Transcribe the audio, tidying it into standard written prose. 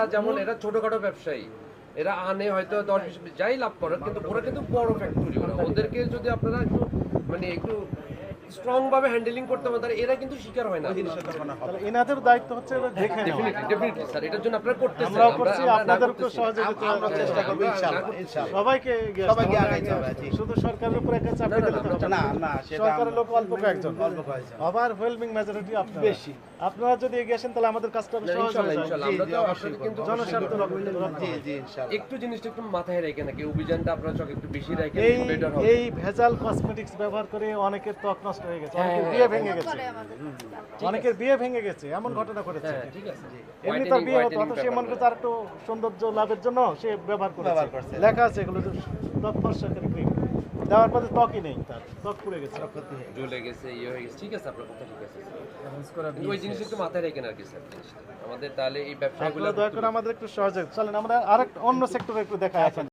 যেমন এরা ছোটখাটো ব্যবসায়ী, এরা আনে হয়তো 10-20 যাই লাভ করে, কিন্তু ওরা কিন্তু বড় ফ্যাক্টরি। ওদেরকে যদি আপনারা একটু মানে একটু স্ট্রং ভাবে হ্যান্ডেলিং করতে পারেন, তাহলে এরা কিন্তু শিকার হয় না। তাহলে এনাদের দায়িত্ব হচ্ছে এটা দেখে নেওয়া। ডেফিনেটলি স্যার, এটার জন্য আপনারা করতেছেন, আমরাও আমরা করছি, আমরা না আপনাদেরকেও করতেছি। সহযোগিতা আমরা চেষ্টা করবো ইনশাআল্লাহ। সবাইকে এগিয়ে আসতে সবাইকে হবে। আগাইতে হবে, জি। শুধু সরকারের উপর একটা চাপ দিলে তো হবে না, না। না, সেটা সরকারের আমরা- লোক অল্প কয়েকজন, অল্প কয়েকজন। ওভারওয়েলমিং মেজরিটি আপনারা। বেশি। আপনারা যদি এগিয়ে আসেন তাহলে আমাদের কাজটা আরো সহজ হয়ে ইনশাআল্লাহ, যাবে। ইনশাআল্লাহ, আমরা তো আপনাদের কিন্তু জনস্বার্থ রক্ষা করতে হবে। জি জি ইনশাআল্লাহ। একটু জিনিসটা একটু মাথায় রেখে নাকি অভিযানটা আপনারা চোখ একটু বেশি রেখে এই বেটার হবে। এই ভেজাল কসমেটিক্স ব্যবহার করে অনেকের ত্বক নষ্ট হয়ে গেছে, অনেকের হ্যাঁ, বিয়ে ভেঙে গেছে, করে আমাদের অনেকের বিয়ে ভেঙে গেছে, এমন ঘটনা ঘটেছে। হ্যাঁ, ঠিক আছে। এমনি তার বিয়ে হতো, অথচ সে মনে করছে আর একটু সৌন্দর্য লাভের জন্য সে ব্যবহার ব্যবহার করেছে। করছে। লেখা আছে এগুলো যে ত্বক ফর্সাকারী ক্রিম, দেওয়ার পরে ত্বকই নেই, তার ত্বক পুড়ে গেছে। জ্বলে গেছে, ইয়ে হয়ে গেছে। ঠিক আছে, আপনার কথা ঠিক আছে স্যার। কিন্তু ওই জিনিসটা একটু মাথায় রেখেন আর কি স্যার, জিনিসটা আমাদের তাহলে এই ব্যবসাগুলো আপনারা দয়া করে আমাদের একটু সহযোগ চলেন আমরা আরেক অন্য সেক্টরে একটু দেখাই।